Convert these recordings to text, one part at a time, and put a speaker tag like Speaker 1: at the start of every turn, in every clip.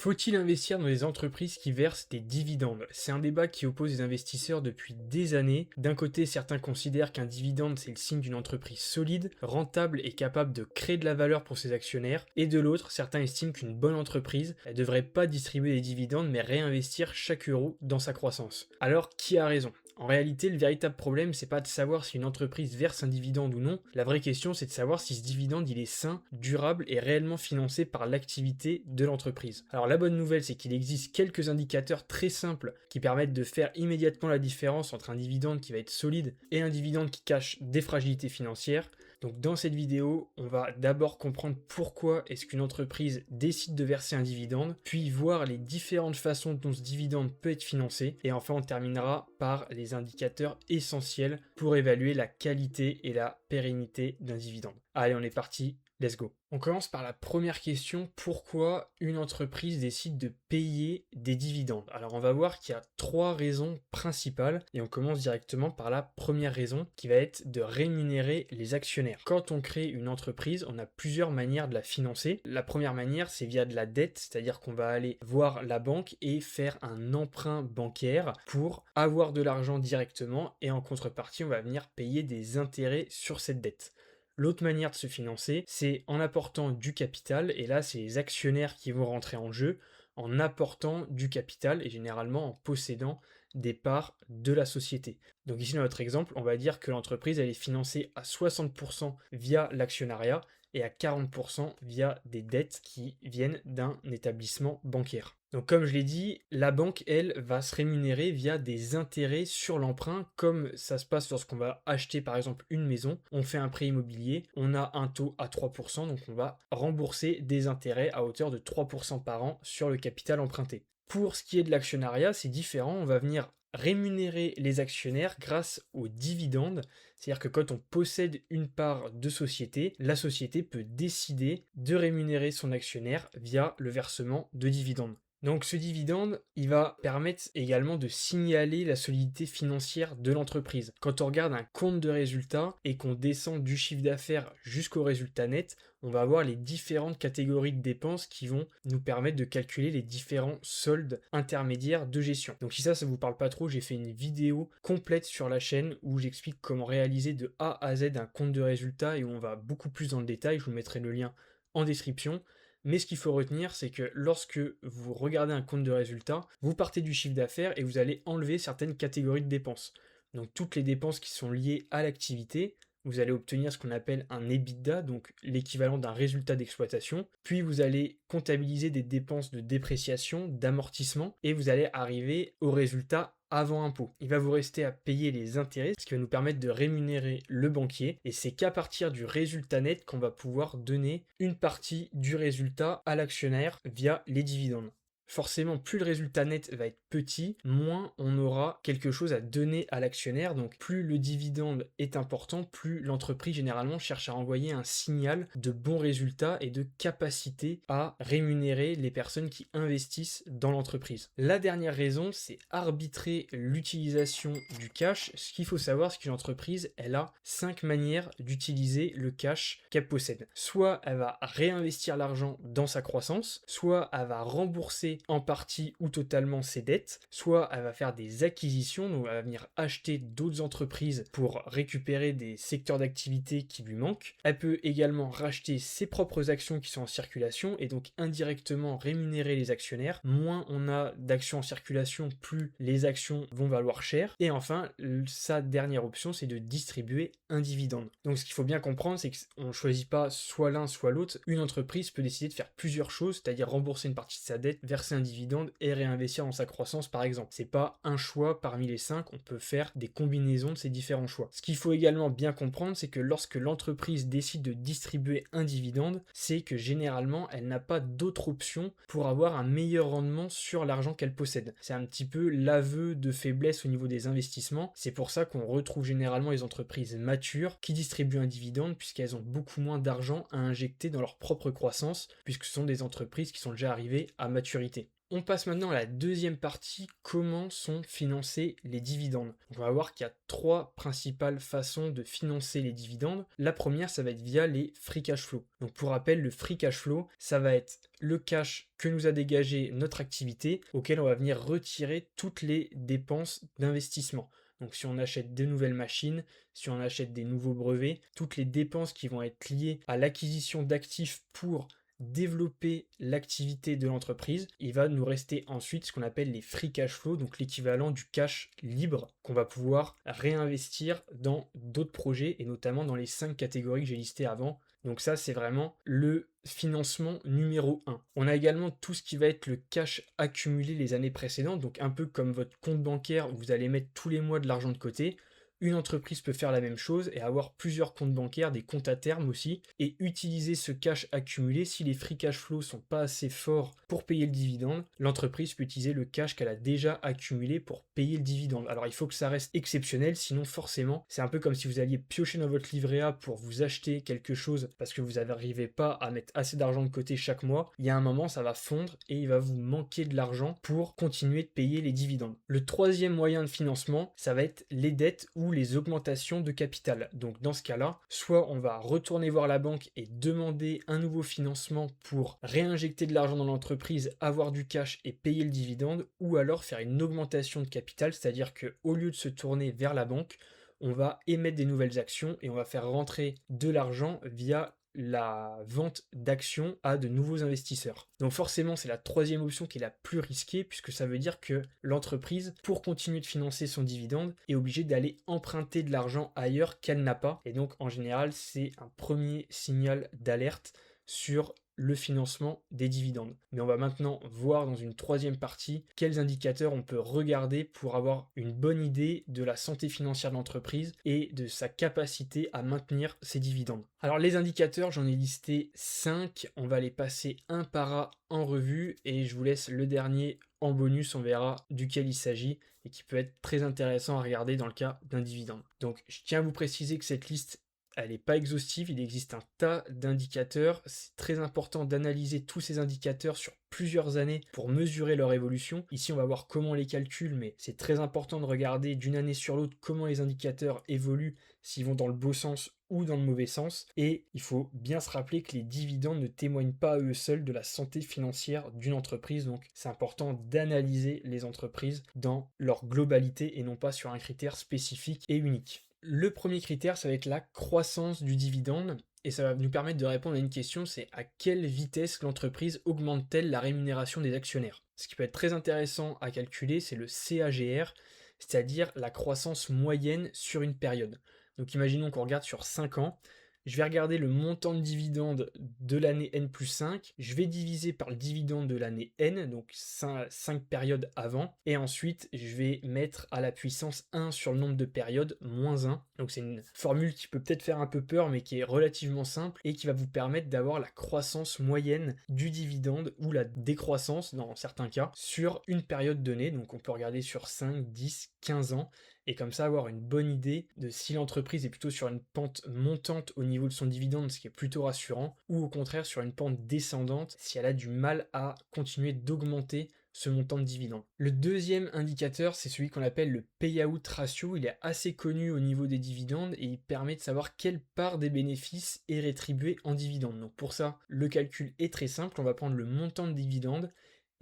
Speaker 1: Faut-il investir dans des entreprises qui versent des dividendes? C'est un débat qui oppose les investisseurs depuis des années. D'un côté, certains considèrent qu'un dividende, c'est le signe d'une entreprise solide, rentable et capable de créer de la valeur pour ses actionnaires. Et de l'autre, certains estiment qu'une bonne entreprise, elle ne devrait pas distribuer des dividendes, mais réinvestir chaque euro dans sa croissance. Alors, qui a raison? En réalité, le véritable problème, c'est pas de savoir si une entreprise verse un dividende ou non. La vraie question, c'est de savoir si ce dividende, il est sain, durable et réellement financé par l'activité de l'entreprise. Alors la bonne nouvelle, c'est qu'il existe quelques indicateurs très simples qui permettent de faire immédiatement la différence entre un dividende qui va être solide et un dividende qui cache des fragilités financières. Donc dans cette vidéo, on va d'abord comprendre pourquoi est-ce qu'une entreprise décide de verser un dividende, puis voir les différentes façons dont ce dividende peut être financé, et enfin on terminera par les indicateurs essentiels pour évaluer la qualité et la pérennité d'un dividende. Allez, on est parti, let's go. On commence par la première question, pourquoi une entreprise décide de payer des dividendes? Alors on va voir qu'il y a trois raisons principales et on commence directement par la première raison qui va être de rémunérer les actionnaires. Quand on crée une entreprise, on a plusieurs manières de la financer. La première manière, c'est via de la dette, c'est-à-dire qu'on va aller voir la banque et faire un emprunt bancaire pour avoir de l'argent directement et en contrepartie, on va venir payer des intérêts sur cette dette. L'autre manière de se financer, c'est en apportant du capital, et là c'est les actionnaires qui vont rentrer en jeu, en apportant du capital et généralement en possédant des parts de la société. Donc ici dans notre exemple, on va dire que l'entreprise elle est financée à 60% via l'actionnariat et à 40% via des dettes qui viennent d'un établissement bancaire. Donc comme je l'ai dit, la banque, elle, va se rémunérer via des intérêts sur l'emprunt, comme ça se passe lorsqu'on va acheter par exemple une maison, on fait un prêt immobilier, on a un taux à 3%, donc on va rembourser des intérêts à hauteur de 3% par an sur le capital emprunté. Pour ce qui est de l'actionnariat, c'est différent, on va venir rémunérer les actionnaires grâce aux dividendes, c'est-à-dire que quand on possède une part de société, la société peut décider de rémunérer son actionnaire via le versement de dividendes. Donc ce dividende, il va permettre également de signaler la solidité financière de l'entreprise. Quand on regarde un compte de résultat et qu'on descend du chiffre d'affaires jusqu'au résultat net, on va avoir les différentes catégories de dépenses qui vont nous permettre de calculer les différents soldes intermédiaires de gestion. Donc si ça vous parle pas trop, j'ai fait une vidéo complète sur la chaîne où j'explique comment réaliser de A à Z un compte de résultat et où on va beaucoup plus dans le détail. Je vous mettrai le lien en description. Mais ce qu'il faut retenir, c'est que lorsque vous regardez un compte de résultat, vous partez du chiffre d'affaires et vous allez enlever certaines catégories de dépenses. Donc toutes les dépenses qui sont liées à l'activité, vous allez obtenir ce qu'on appelle un EBITDA, donc l'équivalent d'un résultat d'exploitation. Puis vous allez comptabiliser des dépenses de dépréciation, d'amortissement, et vous allez arriver au résultat avant impôt. Il va vous rester à payer les intérêts, ce qui va nous permettre de rémunérer le banquier, et c'est qu'à partir du résultat net qu'on va pouvoir donner une partie du résultat à l'actionnaire via les dividendes. Forcément, plus le résultat net va être petit, moins on aura quelque chose à donner à l'actionnaire. Donc plus le dividende est important, plus l'entreprise généralement cherche à envoyer un signal de bons résultats et de capacité à rémunérer les personnes qui investissent dans l'entreprise. La dernière raison, c'est arbitrer l'utilisation du cash. Ce qu'il faut savoir, c'est qu'une entreprise, elle a 5 manières d'utiliser le cash qu'elle possède. Soit elle va réinvestir l'argent dans sa croissance, soit elle va rembourser en partie ou totalement ses dettes, soit elle va faire des acquisitions, donc elle va venir acheter d'autres entreprises pour récupérer des secteurs d'activité qui lui manquent. Elle peut également racheter ses propres actions qui sont en circulation et donc indirectement rémunérer les actionnaires. Moins on a d'actions en circulation, plus les actions vont valoir cher. Et enfin, sa dernière option, c'est de distribuer un dividende. Donc ce qu'il faut bien comprendre, c'est qu'on ne choisit pas soit l'un soit l'autre. Une entreprise peut décider de faire plusieurs choses, c'est-à-dire rembourser une partie de sa dette, verser un dividende et réinvestir dans sa croissance par exemple. C'est pas un choix parmi les 5, on peut faire des combinaisons de ces différents choix. Ce qu'il faut également bien comprendre, c'est que lorsque l'entreprise décide de distribuer un dividende, c'est que généralement elle n'a pas d'autre option pour avoir un meilleur rendement sur l'argent qu'elle possède. C'est un petit peu l'aveu de faiblesse au niveau des investissements. C'est pour ça qu'on retrouve généralement les entreprises matures qui distribuent un dividende puisqu'elles ont beaucoup moins d'argent à injecter dans leur propre croissance puisque ce sont des entreprises qui sont déjà arrivées à maturité. On passe maintenant à la deuxième partie, comment sont financés les dividendes. On va voir qu'il y a trois principales façons de financer les dividendes. La première, ça va être via les free cash flow. Donc pour rappel, le free cash flow, ça va être le cash que nous a dégagé notre activité, auquel on va venir retirer toutes les dépenses d'investissement. Donc si on achète de nouvelles machines, si on achète des nouveaux brevets, toutes les dépenses qui vont être liées à l'acquisition d'actifs pour développer l'activité de l'entreprise, il va nous rester ensuite ce qu'on appelle les free cash flow, donc l'équivalent du cash libre qu'on va pouvoir réinvestir dans d'autres projets et notamment dans les 5 catégories que j'ai listées avant. Donc ça, c'est vraiment le financement numéro 1. On a également tout ce qui va être le cash accumulé les années précédentes, donc un peu comme votre compte bancaire où vous allez mettre tous les mois de l'argent de côté. Une entreprise peut faire la même chose et avoir plusieurs comptes bancaires, des comptes à terme aussi, et utiliser ce cash accumulé. Si les free cash flows sont pas assez forts pour payer le dividende, l'entreprise peut utiliser le cash qu'elle a déjà accumulé pour payer le dividende. Alors il faut que ça reste exceptionnel, sinon forcément, c'est un peu comme si vous alliez piocher dans votre livret A pour vous acheter quelque chose parce que vous n'arrivez pas à mettre assez d'argent de côté chaque mois. Il y a un moment, ça va fondre et il va vous manquer de l'argent pour continuer de payer les dividendes. Le troisième moyen de financement, ça va être les dettes ou les augmentations de capital. Donc dans ce cas-là, soit on va retourner voir la banque et demander un nouveau financement pour réinjecter de l'argent dans l'entreprise, avoir du cash et payer le dividende, ou alors faire une augmentation de capital, c'est-à-dire que au lieu de se tourner vers la banque, on va émettre des nouvelles actions et on va faire rentrer de l'argent via la vente d'actions à de nouveaux investisseurs. Donc forcément, c'est la troisième option qui est la plus risquée puisque ça veut dire que l'entreprise, pour continuer de financer son dividende, est obligée d'aller emprunter de l'argent ailleurs qu'elle n'a pas. Et donc en général, c'est un premier signal d'alerte sur le financement des dividendes. Mais on va maintenant voir dans une troisième partie quels indicateurs on peut regarder pour avoir une bonne idée de la santé financière de l'entreprise et de sa capacité à maintenir ses dividendes. Alors les indicateurs, j'en ai listé 5, on va les passer un par un en revue et je vous laisse le dernier en bonus, on verra duquel il s'agit et qui peut être très intéressant à regarder dans le cas d'un dividende. Donc je tiens à vous préciser que cette liste elle n'est pas exhaustive, il existe un tas d'indicateurs. C'est très important d'analyser tous ces indicateurs sur plusieurs années pour mesurer leur évolution. Ici, on va voir comment on les calcule, mais c'est très important de regarder d'une année sur l'autre comment les indicateurs évoluent, s'ils vont dans le beau sens ou dans le mauvais sens. Et il faut bien se rappeler que les dividendes ne témoignent pas à eux seuls de la santé financière d'une entreprise. Donc, c'est important d'analyser les entreprises dans leur globalité et non pas sur un critère spécifique et unique. Le premier critère, ça va être la croissance du dividende et ça va nous permettre de répondre à une question, c'est à quelle vitesse l'entreprise augmente-t-elle la rémunération des actionnaires? Ce qui peut être très intéressant à calculer, c'est le CAGR, c'est-à-dire la croissance moyenne sur une période. Donc imaginons qu'on regarde sur 5 ans, je vais regarder le montant de dividende de l'année N plus 5, je vais diviser par le dividende de l'année N, donc 5 périodes avant, et ensuite je vais mettre à la puissance 1 sur le nombre de périodes, moins 1. Donc c'est une formule qui peut peut-être faire un peu peur, mais qui est relativement simple, et qui va vous permettre d'avoir la croissance moyenne du dividende, ou la décroissance dans certains cas, sur une période donnée, donc on peut regarder sur 5, 10, 15 ans, et comme ça avoir une bonne idée de si l'entreprise est plutôt sur une pente montante au niveau de son dividende, ce qui est plutôt rassurant, ou au contraire sur une pente descendante si elle a du mal à continuer d'augmenter ce montant de dividende. Le deuxième indicateur, c'est celui qu'on appelle le payout ratio. Il est assez connu au niveau des dividendes et il permet de savoir quelle part des bénéfices est rétribuée en dividendes. Donc pour ça, le calcul est très simple. On va prendre le montant de dividende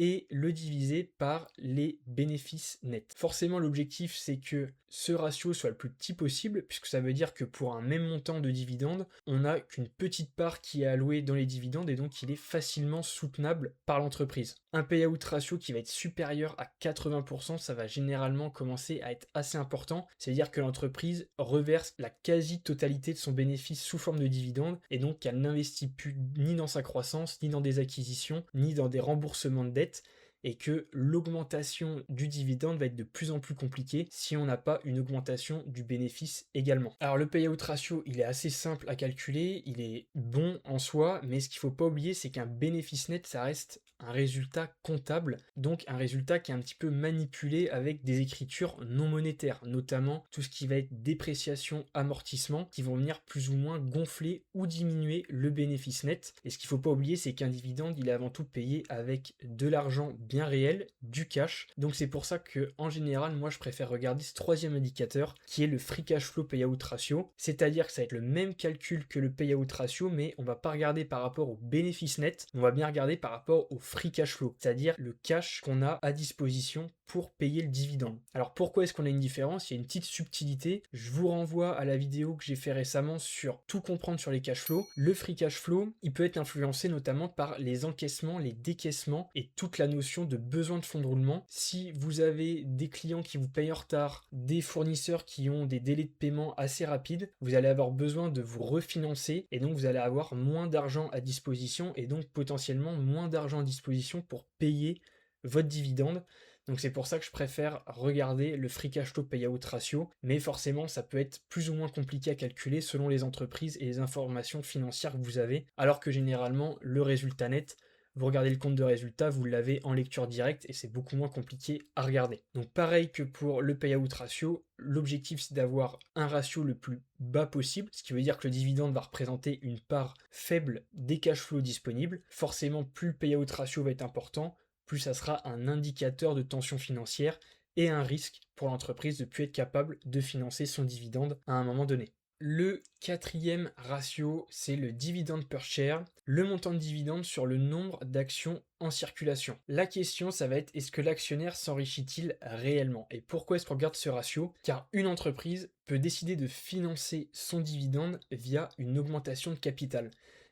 Speaker 1: et le diviser par les bénéfices nets. Forcément, l'objectif, c'est que ce ratio soit le plus petit possible, puisque ça veut dire que pour un même montant de dividendes, on n'a qu'une petite part qui est allouée dans les dividendes et donc il est facilement soutenable par l'entreprise. Un payout ratio qui va être supérieur à 80%, ça va généralement commencer à être assez important, c'est-à-dire que l'entreprise reverse la quasi-totalité de son bénéfice sous forme de dividendes et donc qu'elle n'investit plus ni dans sa croissance, ni dans des acquisitions, ni dans des remboursements de dettes, et que l'augmentation du dividende va être de plus en plus compliquée si on n'a pas une augmentation du bénéfice également. Alors le payout ratio, il est assez simple à calculer, il est bon en soi, mais ce qu'il ne faut pas oublier, c'est qu'un bénéfice net, ça reste un résultat comptable, donc un résultat qui est un petit peu manipulé avec des écritures non monétaires, notamment tout ce qui va être dépréciation, amortissement, qui vont venir plus ou moins gonfler ou diminuer le bénéfice net. Et ce qu'il ne faut pas oublier, c'est qu'un dividende, il est avant tout payé avec de l'argent bien réel, du cash. Donc c'est pour ça que en général, moi je préfère regarder ce troisième indicateur qui est le free cash flow payout ratio, c'est-à-dire que ça va être le même calcul que le payout ratio, mais on va pas regarder par rapport au bénéfice net, on va bien regarder par rapport au free cash flow, c'est-à-dire le cash qu'on a à disposition pour payer le dividende. Alors pourquoi est-ce qu'on a une différence? Il y a une petite subtilité. Je vous renvoie à la vidéo que j'ai fait récemment sur tout comprendre sur les cash flows. Le free cash flow, il peut être influencé notamment par les encaissements, les décaissements et toute la notion de besoin de fonds de roulement. Si vous avez des clients qui vous payent en retard, des fournisseurs qui ont des délais de paiement assez rapides, vous allez avoir besoin de vous refinancer et donc vous allez avoir moins d'argent à disposition et donc potentiellement moins d'argent à disposition pour payer votre dividende. Donc c'est pour ça que je préfère regarder le free cash flow payout ratio, mais forcément ça peut être plus ou moins compliqué à calculer selon les entreprises et les informations financières que vous avez, alors que généralement le résultat net, vous regardez le compte de résultat, vous l'avez en lecture directe et c'est beaucoup moins compliqué à regarder. Donc pareil que pour le payout ratio, l'objectif c'est d'avoir un ratio le plus bas possible, ce qui veut dire que le dividende va représenter une part faible des cash flows disponibles. Forcément, plus le payout ratio va être important, plus ça sera un indicateur de tension financière et un risque pour l'entreprise de ne plus être capable de financer son dividende à un moment donné. Le quatrième ratio, c'est le dividende per share, le montant de dividende sur le nombre d'actions en circulation. La question, ça va être, est-ce que l'actionnaire s'enrichit-il réellement? Et pourquoi est-ce qu'on regarde ce ratio? Car une entreprise peut décider de financer son dividende via une augmentation de capital.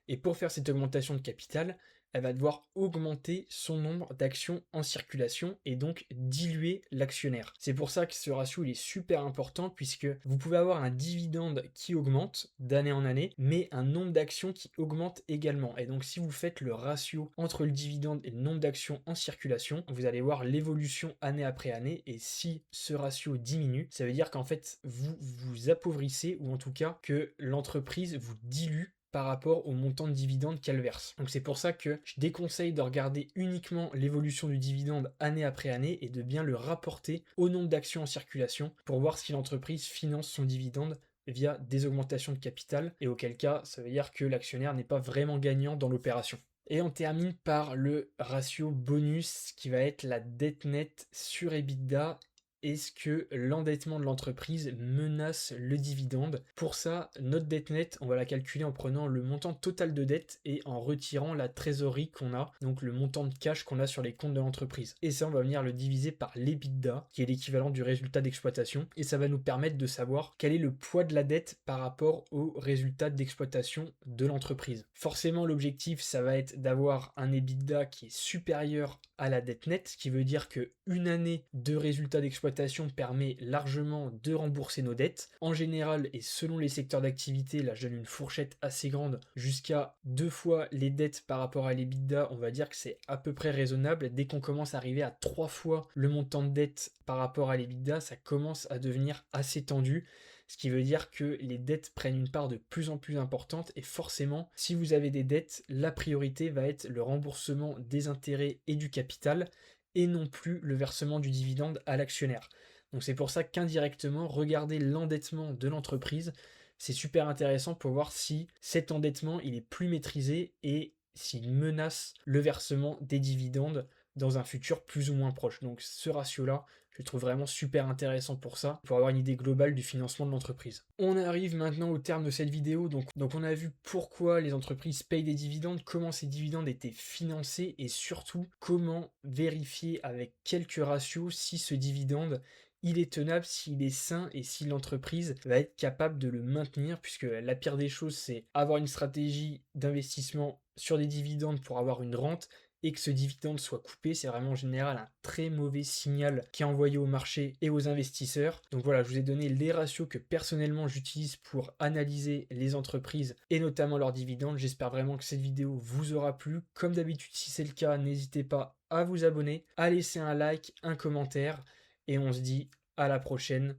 Speaker 1: Et pour faire cette augmentation de capital, elle va devoir augmenter son nombre d'actions en circulation et donc diluer l'actionnaire. C'est pour ça que ce ratio il est super important puisque vous pouvez avoir un dividende qui augmente d'année en année, mais un nombre d'actions qui augmente également. Et donc si vous faites le ratio entre le dividende et le nombre d'actions en circulation, vous allez voir l'évolution année après année et si ce ratio diminue, ça veut dire qu'en fait vous vous appauvrissez ou en tout cas que l'entreprise vous dilue par rapport au montant de dividende qu'elle verse. Donc c'est pour ça que je déconseille de regarder uniquement l'évolution du dividende année après année et de bien le rapporter au nombre d'actions en circulation pour voir si l'entreprise finance son dividende via des augmentations de capital et auquel cas ça veut dire que l'actionnaire n'est pas vraiment gagnant dans l'opération. Et on termine par le ratio bonus qui va être la dette nette sur EBITDA. Est-ce que l'endettement de l'entreprise menace le dividende? Pour ça, notre dette nette, on va la calculer en prenant le montant total de dette et en retirant la trésorerie qu'on a, donc le montant de cash qu'on a sur les comptes de l'entreprise. Et ça, on va venir le diviser par l'EBITDA, qui est l'équivalent du résultat d'exploitation, et ça va nous permettre de savoir quel est le poids de la dette par rapport au résultat d'exploitation de l'entreprise. Forcément, l'objectif, ça va être d'avoir un EBITDA qui est supérieur à la dette nette, ce qui veut dire qu'une année de résultat d'exploitation permet largement de rembourser nos dettes. En général, et selon les secteurs d'activité, là je donne une fourchette assez grande, jusqu'à 2 fois les dettes par rapport à l'EBITDA, on va dire que c'est à peu près raisonnable. Dès qu'on commence à arriver à 3 fois le montant de dette par rapport à l'EBITDA, ça commence à devenir assez tendu. Ce qui veut dire que les dettes prennent une part de plus en plus importante et forcément, si vous avez des dettes, la priorité va être le remboursement des intérêts et du capital et non plus le versement du dividende à l'actionnaire. Donc c'est pour ça qu'indirectement, regarder l'endettement de l'entreprise, c'est super intéressant pour voir si cet endettement il est plus maîtrisé et s'il menace le versement des dividendes dans un futur plus ou moins proche. Donc ce ratio-là, je le trouve vraiment super intéressant pour ça, pour avoir une idée globale du financement de l'entreprise. On arrive maintenant au terme de cette vidéo, donc on a vu pourquoi les entreprises payent des dividendes, comment ces dividendes étaient financés et surtout comment vérifier avec quelques ratios si ce dividende il est tenable, s'il est sain et si l'entreprise va être capable de le maintenir, puisque la pire des choses c'est avoir une stratégie d'investissement sur des dividendes pour avoir une rente et que ce dividende soit coupé, c'est vraiment en général un très mauvais signal qui est envoyé au marché et aux investisseurs. Donc voilà, je vous ai donné les ratios que personnellement j'utilise pour analyser les entreprises et notamment leurs dividendes. J'espère vraiment que cette vidéo vous aura plu. Comme d'habitude, si c'est le cas, n'hésitez pas à vous abonner, à laisser un like, un commentaire et on se dit à la prochaine.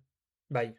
Speaker 1: Bye.